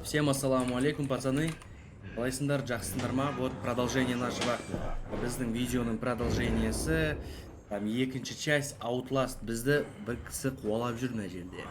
Всем ассаламу алейкум, пацаны. Қалайсыңдар, жақсыңдар ма? Вот продолжение нашего біздің видеоның продолжениесі. Там екінші часть Outlast бізді бір кісі қуалап жүр мына жерде.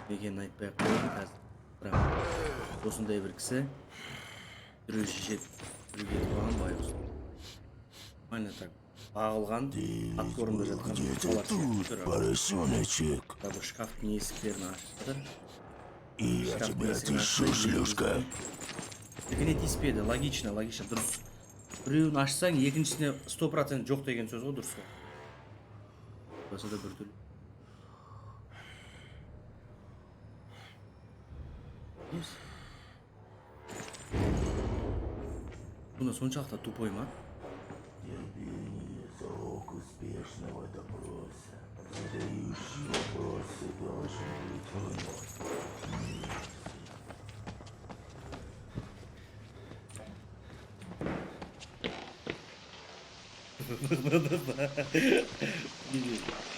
Екенін айтпай қойдым қазір. Бірақ осындай бір кісі біреу шешеді, біреу кетіп қалған байғұс. Нормально так бағылған, ат орнында жатқан қалар поросеночек. Бұл шкафтың есіктерін ашып жатыр. И я тебя отыщу, шлюшка. Екіне тиіспеді, логично, дұрыс. Біреуін ашсаң, екіншісіне 100% жоқ деген сөз ғой, дұрыс қой. Басы да бір түрлі. Нес? Бұны соншалықты тупой ма? Терпение — залог успешного допроса. Задающий вопросы должен быть вновь.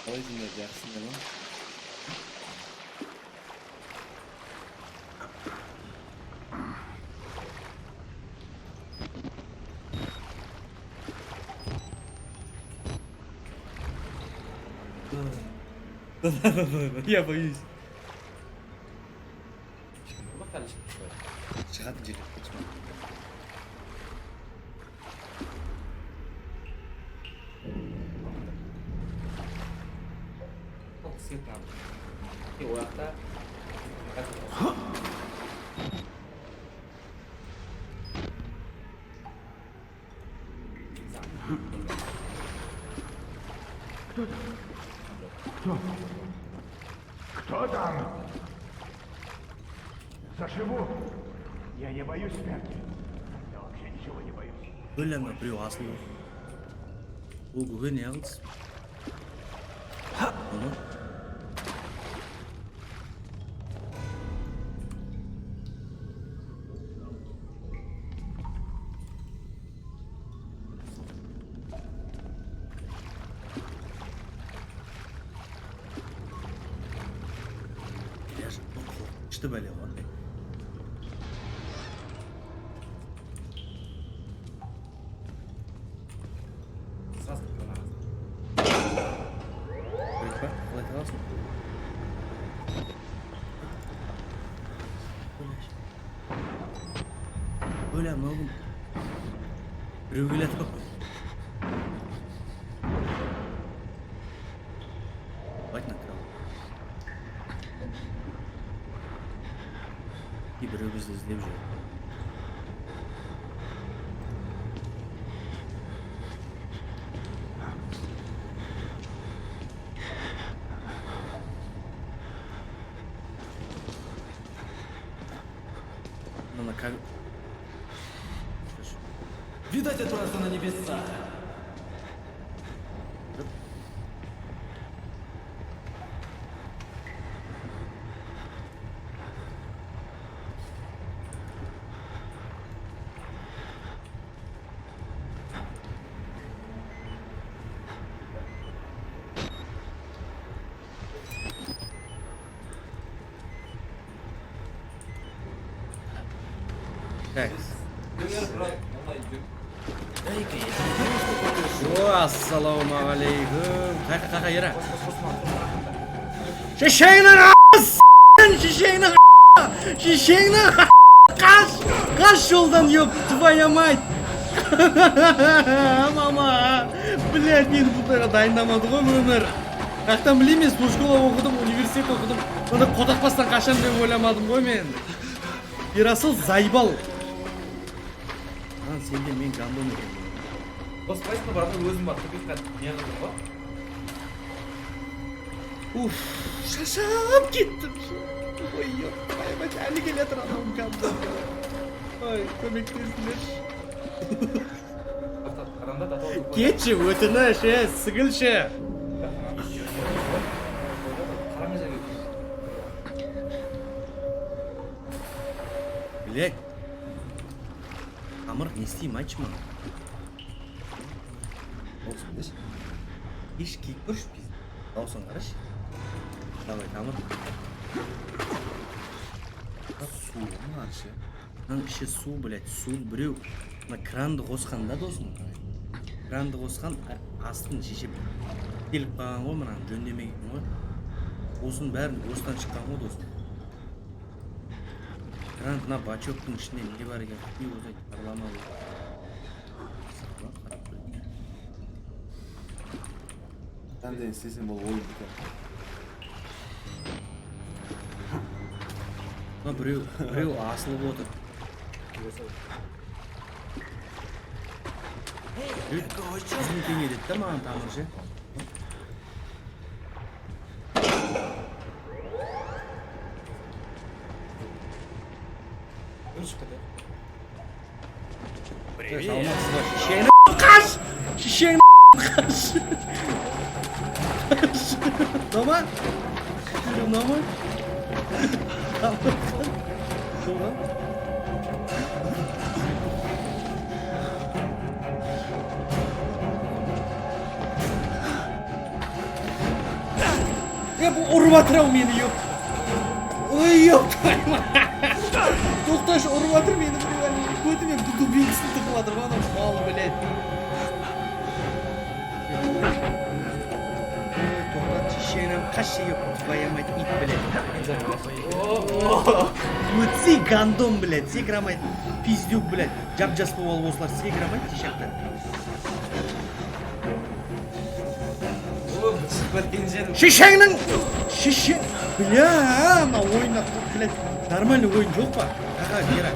Қалайсыңдар, жақсыңдар ма? Я боюсь. Шығатын жерге қашма. Ояқта Кто там? Заживу. Я не боюсь смерти. Я вообще ничего не боюсь. Өләңі біреу асылы. Ол көге не алыс? Что болело? Öyle mi oğlum? Rüvület bak. Bak ne kral. Bir bizi izleyecek. Ну, как... Видать, это раз на небеса. Так. Ассаламу алейкум. Қақа ера. Шешеңнің Шешеңнің Қаш жолдан, ёп, твоя мать. Мама, блядь, мен бұлдарға дайындамады ғой өмір. Қақтан білемес, бұл школа оқыдым, университет оқыдым. Онда қотақпастан қашан деп ойламадым ғой мен. Ерасыл зайбал. Сенде мен гандон екен. Дос қайсына баратын өзім бар, тіпекқа не қылдым ба? Уф, шашап кеттім. Ой, ойбай, әлі келетір анауым гандон. Ой, көмектесіңдерші. Кетші, өтініш, сігілші. Блядь. Амыр, не істеймін, айтшы маған. Olsun, iş kikmiş biz. Olsun karış. Давай, tamam. Су мына ше. Мынаның іші су, блядь, су біреу. Мына кранды қосқан да досым. Кранды қосқан, астын шешіп келіп қалған ғой, мынаның жөндемеген ғой. Осының бәрін осыдан шыққан ғой досым. Кран мына бачоктың ішінде не бар екен? Үй осылай тарлама ғой. Қандай істесем бұл ойын бітер. Мына біреу асылып отыр. Жүзін теңеледі да маған тамыр ше. Салмақсыз ба? Шешеңі қаш! Шешеңі қаш! Дома? Жүрім дома? Дома? Бұл ұрып атыр ау мені, ёп. Ой, ёп. Тоқташы, ұрып атыр мені. Көтімен бүкіл белгісін тықып атыр. Анау мал, блядь. Тоқтат, шешеңнен қаш еп, баямайды ит, блядь. Өтсей гандон, блядь. Секірамайды. Пиздюк, блядь. Жап-жас болғалы осылар секірамайды, тешекті. Шешеңнің! Шешең! Бля, мына ойында, блядь, нормальный ойын жоқ па? Қақа, Вера.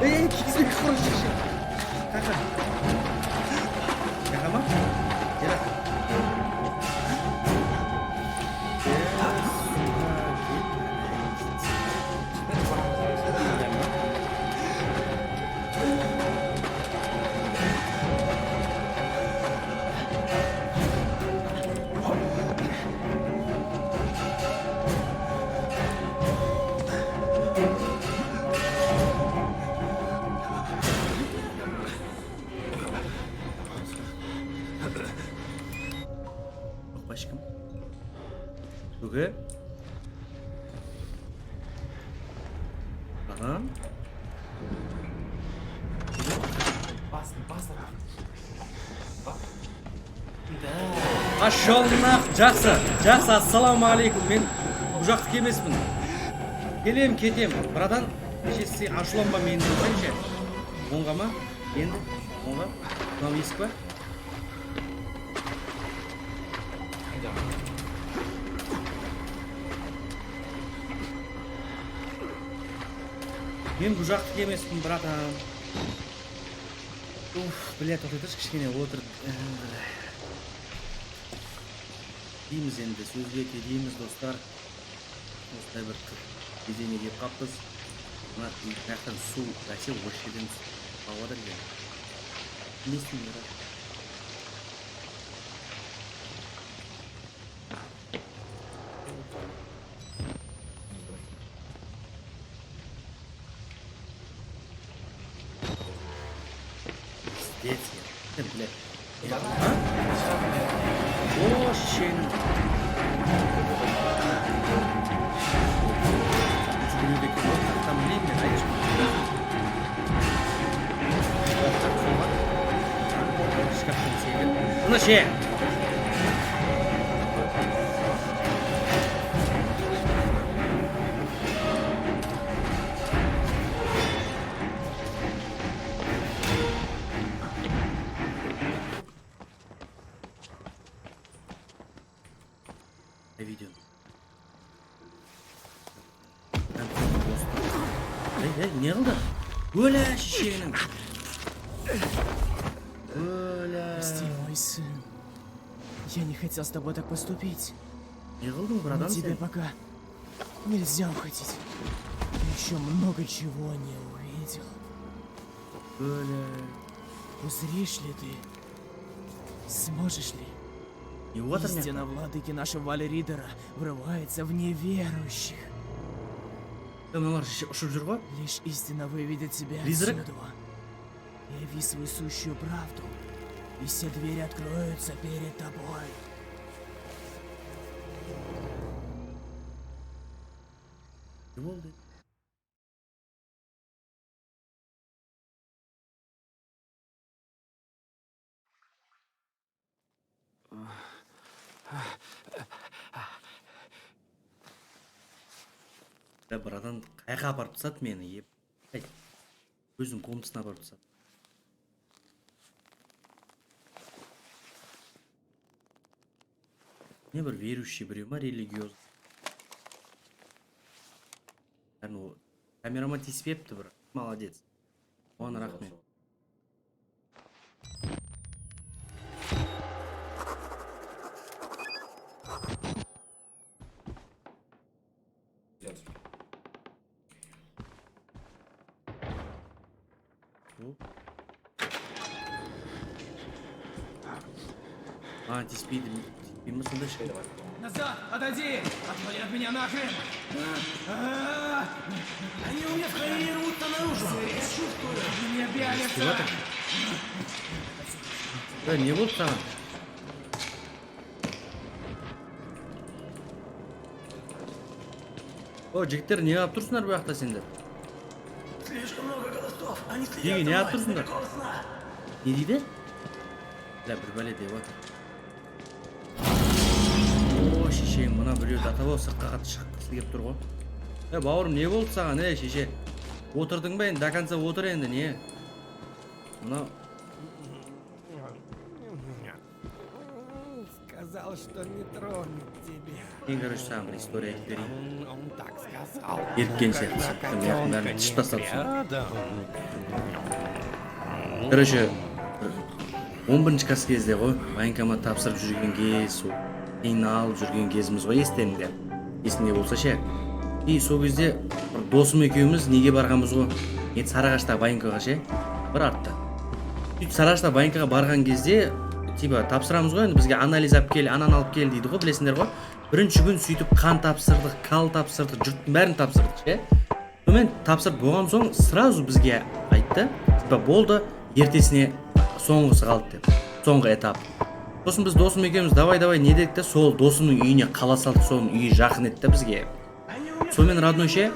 Кизбек құры шешең. Қақа. Қақа ма? Вера. Başkım. Öge. Aha. Ашолнақ, жақсы, ассаламағалейкум. Мен бұл жақтық емеспін. Келем, кетем. Брадан, шешесі ашуланба мені дұрсайыншы. Оңға ма? Енді? Оңға? Мынау есік па? Мен бұл жақтық емеспін, братан. Блядь, тоқтайтыршы кішкене отыр. Дейміз енді, сөзге дейміз, достар. Осылай бір кезеңе кеп қаппыз. Мына жақтан су, бәсе осы жерден ауадар екен. Не істеймін, брат? Пиздец, блядь. О, шешенің. Там білейін мен, айтшы. Шкафтан сегін. Мұны ше! Видео. Не қылды? Öля, шешенің. Öля. Прости, мой сын. Я не хотел с тобой так поступить. Не қылдың, братан, Но тебе сен? пока нельзя уходить. Ты еще много чего не увидел. Öля. Узришь ли ты? Сможешь ли? Не отыр мен? Истина владыки нашего Валеридера врывается в неверующих. Мыналар ұшып жүр ғой? Лишь истина выведет тебя Призрак? отсюда. Яви свою сущую правду, и все двери откроются перед тобой. Не болды? братан қайқа апарып тастады мені еп. Өзінің комнатасына апарып тастады. Не бір верующий біреу ма, религиозный. Камерама тиіспепті бір. Молодец. Оған рахмет. Тиспейді ме сонда ше? Назад! Отойди! Отвали от меня нахрен! Они у меня рвутся наружу! Я чувствую! Меня пялятся! Не болды саған? О, жігіттер, не алып тұрсыңдар бұл жақта сендер? Слишком много голосов. Они Неге, не алып тұрсыңдар? Не дейді? Ля, бір бәле деп отыр. О, шешең, мына біреу датабау сыртқа қатты шыққысы кеп тұр ғой. Бауырым, не болды саған, шеше? Отырдың ба енді, до конца отыр енді, не? Мына... Сказал, что не тронет тебя. Мен, короче, саған бір история айтып берейін. Он так сказал. Еріккен сияқты сырттың бәрін тышып тастапсың. Короче, 11-ші класс кезде ғой, военкомат тапсырып жүрген кез, кейін алып жүрген кезіміз ғой, естеріңде. Есіңде болса ше. И сол кезде досым екеуміз неге барғанбыз ғой? Сарыағашта военкаға ше, бір артта. Сарыағашта военкаға барған кезде, типа тапсырамыз ғой, енді бізге анализ алып кел, анан алып кел дейді ғой, білесіңдер ғой. Бірінші күн сөйтіп қан тапсырдық, кал тапсырдық, жұрттың бәрін тапсырдық ше. Сонымен тапсырып болған соң сразу бізге айтты, типа болды, ертесіне соңғысы қалды деп, соңғы этап. Сосын біз досым екеуміз давай не дедік те, сол досымның үйіне қала салдық, соның үйі жақын еді бізге. Сонымен родной ше,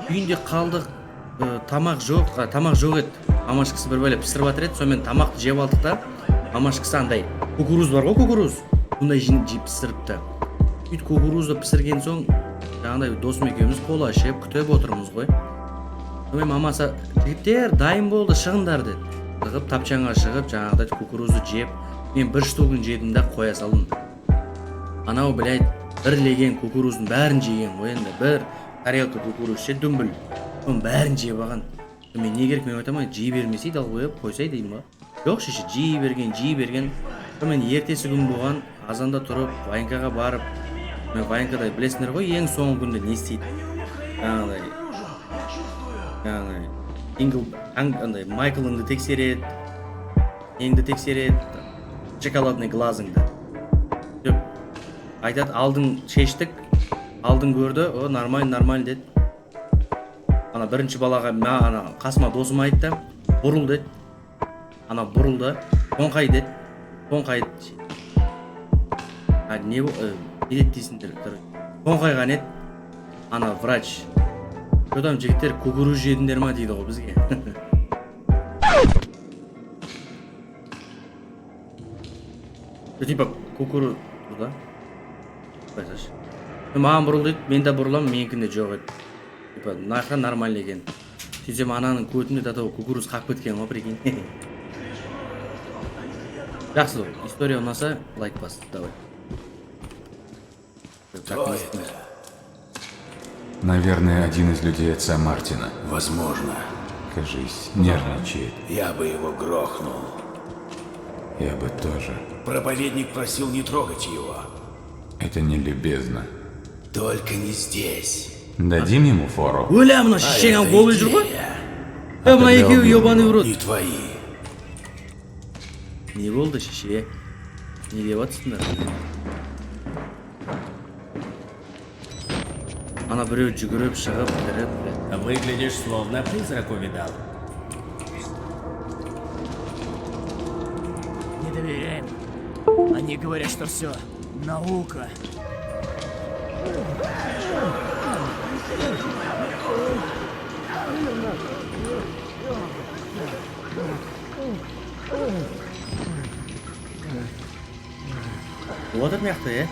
үйінде қалдық, тамақ жоқ еді. Мамашкасы бір бөле пісіріп жатыр еді, сонымен тамақты жеп алдық та, мамашкасы андай кукуруз бар ғой, кукуруз. Бұндай жеп пісіріпті. Үйт кукурузды пісірген соң, жаңағыдай досым екеуміз кола ішіп, күтіп отырмыз ғой. Сонымен мамасы, жігіттер, дайын болды, шығындар деді. Шығып, тапчанға шығып, жаңағыдай кукурузды жеп, мен бір штугын жедім да қоя салдым. Анау, блядь, бір леген кукуруздың бәрін жеген ғой енді, бір тарелка кукуруз ше, дүмбіл. Оның бәрін жеп алған. Мен не керек, мен айтамын, жей бермесейді, ал қойып, қойсай деймін ба? Жоқ шеше, жей берген. Мен ертесі күн болған, азанда тұрып, военкаға барып, мен военкада білесіңдер ғой, ең соңғы күнде не істейді? Жаңағыдай, Майклыңды тексереді, еңді тексереді, шоколадный глазыңды. Деп, айтады, алдың шештік, алдың көрді, о, нормаль деді. Ана бірінші балаға, қасыма досым айтты, бұрыл деді. Ана бұрылды, қонқай деді. Не деді дейсіңдер, қонқайған еді. Ана врач. Содан жігіттер кукуруз жедіңдер ма дейді ғой бізге. Типа кукуруз да? Байсаш. Маған бұрыл дейді, мен де бұрылам, менікінде жоқ еді. Типа нахрен нормально екен. Сөйтсем ананың көтінде татау кукуруз қақып кеткен ғой, прикинь. Жақсы, история ұнаса, лайк бас, давай. Наверное, один из людей отца Мартина. Возможно. Кажись, нервничает. Я бы его грохнул. Я бы тоже. Проповедник просил не трогать его. Это не любезно. Только не здесь. Дадим ему фору. Өлә, мына шешең қол жүріп ғой? Мына екеуі ебаный в рот. Не твои. Не болды шеше? Не деп атсыңдар? Ана біреу жүгіріп, шығып, кіріп. Выглядишь, словно призрак увидал. Не доверяем. Они говорят, что все наука. Отыр мықты,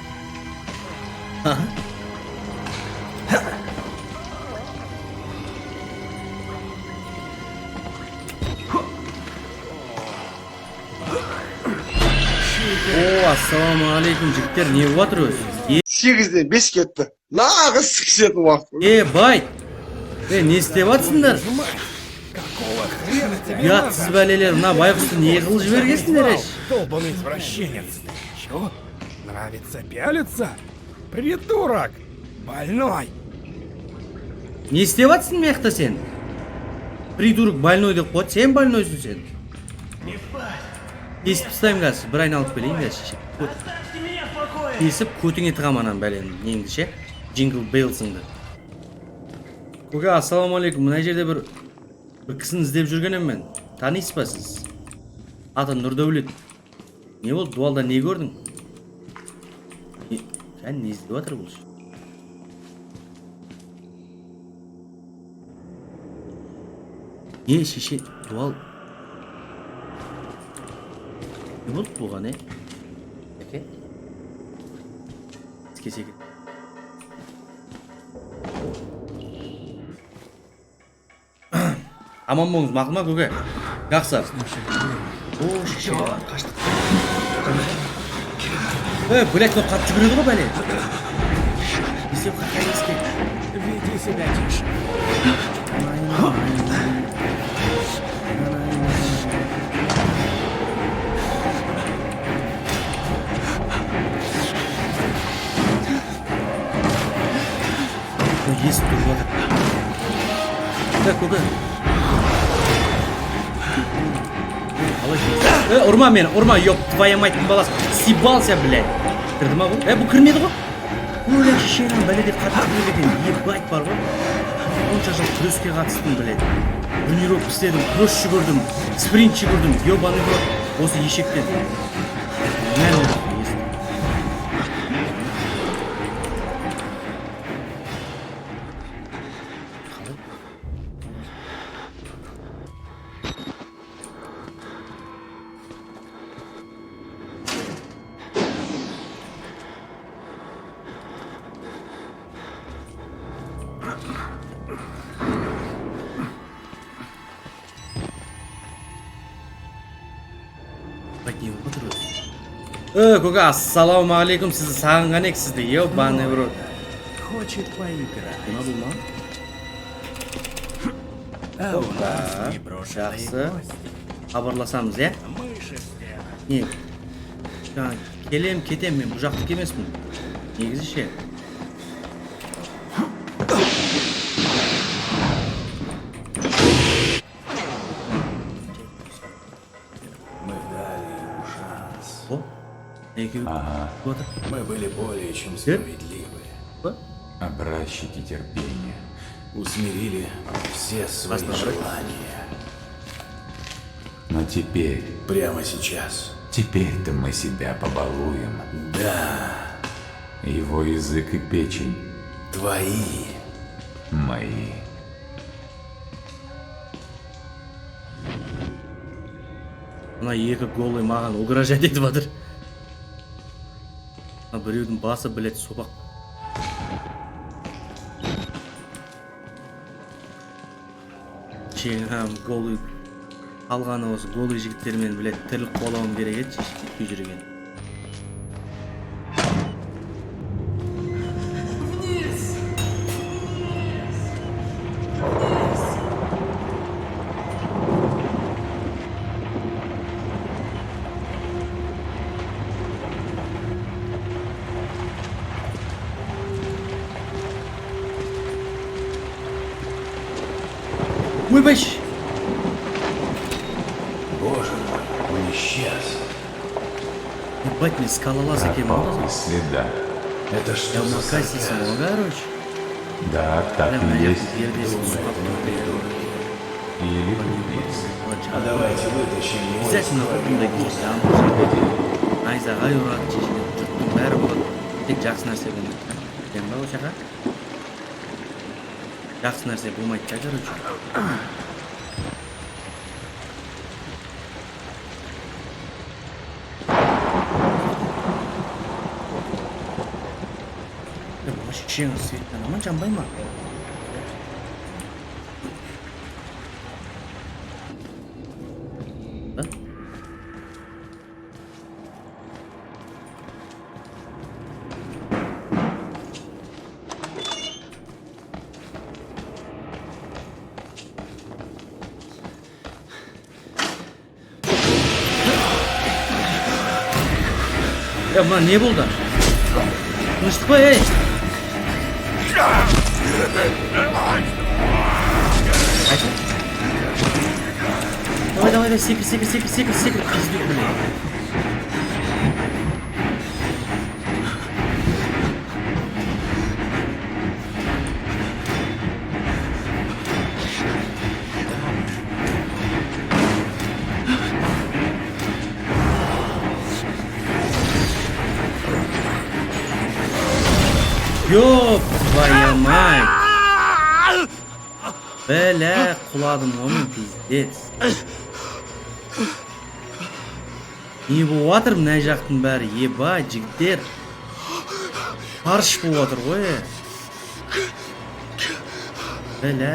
Ассалаумағалейкум жігіттер, не болып жатыр өзі? 8'de 5 кетті. Нағыз сексен уақыт. Байт! Не істеп жатсыңдар? Ұятсыз бәлелер, мына байқұсты не қылып жібергенсіңдер еш? Долбаный извращенец. Чё? Нравится пялиться? Придурок! Больной! Не істеп жатсың мияқта сен? Придурок больной деп қойды, сен больнойсың сен. Кесіп тастаймын қазір, бір айналып келейін қазір. Кесіп көтіңе тығам анан бәлені, неңді ше? Джингл Бейлсыңды. Көке, ассалаумағалейкум, мына жерде бір кісіні іздеп жүргенем мен. Танисыз ба сіз? Аты Нұрдәулет. Не болды, дуалда не көрдің? Сән не іздеп жатыр бұл? Не шеше, дуал. Не болды бұған, Әке? Секе. Аман болыңыз, мақұл ма, көке? Жақсы. О, шеше, қаштық. Блять, но қатты жүгіреді ғой бәле. Іздеп қақай еске. Веди себя тише. Есіп тұрып жатыр. Көке. Ұрма мені, ұрма, ёп, твоя майтың баласы. Сибался, блядь. Кірді ма бұл? Бұл кірмеді ғой? Өлек шешенің бәледе қатты кірмеді екен. Ебать бар ғой. Онша жыл күреске қатыстым, блядь. Тренировка істедім, кросс жүгірдім, спринт жүгірдім. Ёбаный брат, осы ешектен. Мән олды. Көке, ассалаумағалейкум, сізді сағынған ек сізді, ебаный в рот. Хочет поиграть. Мына бұл ма? Жақсы. Хабарласамыз, Не? Келем, кетем, мен бұл жақтық емеспін. Негізі ше. Мы были более чем справедливы. Образчики терпения. Усмирили все свои желания. Но теперь, Прямо сейчас. теперь-то мы себя побалуем. Да, Его язык и печень твои. мои. Мына екі голый маған угрожать етіп жатыр. Біреудің басы, блядь, сопақ. Голый алғаны осы голый жігіттермен, блядь, тірлік қолауым керек еді, жетпей жүрген. Выбачь! Боже мой, он исчез. Ебать, мне скалолаз екен Пропал болды. без следа. Это что Я за макасийсің сарказм? ғой, короче. Да, так Прям и на есть. ердесін сұқап Или тупица. А давайте вытащим его. Обязательно құртымда кейсі айзағай ұрады, шешінен жұрттың бәрі болады. Тек жақсы нәрсе болмайды. Дем ба осы жақа? Жақсы нәрсе болмайды да, короче. Шешенің светтен аман жанбай ма? мына не болды? Тыныштық па, ей? Давай, секір, пиздюк, блин. Ёп, твоя мать! Бля, құладым оның пиздец. Не болып жатыр мына жақтың бәрі, еба, жігіттер. Парш болып жатыр ғой. Бля.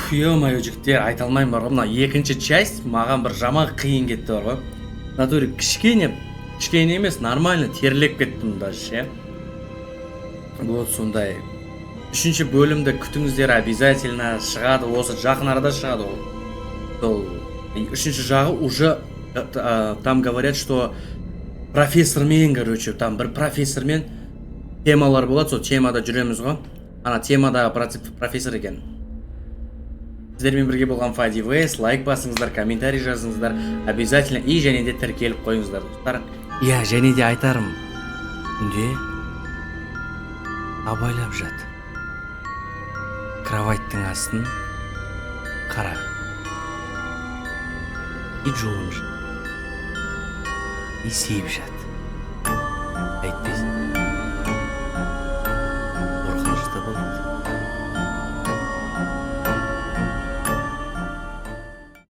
Ё-моё, жігіттер, айта алмаймын бар ғой. Мына екінші часть маған бір жаман қиын кетті бар ғой. Натуре кішкене емес, нормально терлеп кеттім даже, ше. Вот сондай. Үшінші бөлімді күтіңіздер, обязательно шығады, осы жақын арада шығады ол. Үшінші жағы уже, там говорят, что профессормен, короче, там бір профессормен темалар болады, сол темада жүреміз ғой. Ана темада профессор екен. Сіздермен бірге болған Фадивес, лайк басыңыздар, комментарий жазыңыздар, обязательно и және де тіркеліп қойыңыздар, достар. Я және де айтарым, күнде абайлап жат. Кроваттың астын қара. И жуын жат. И сейіп жат.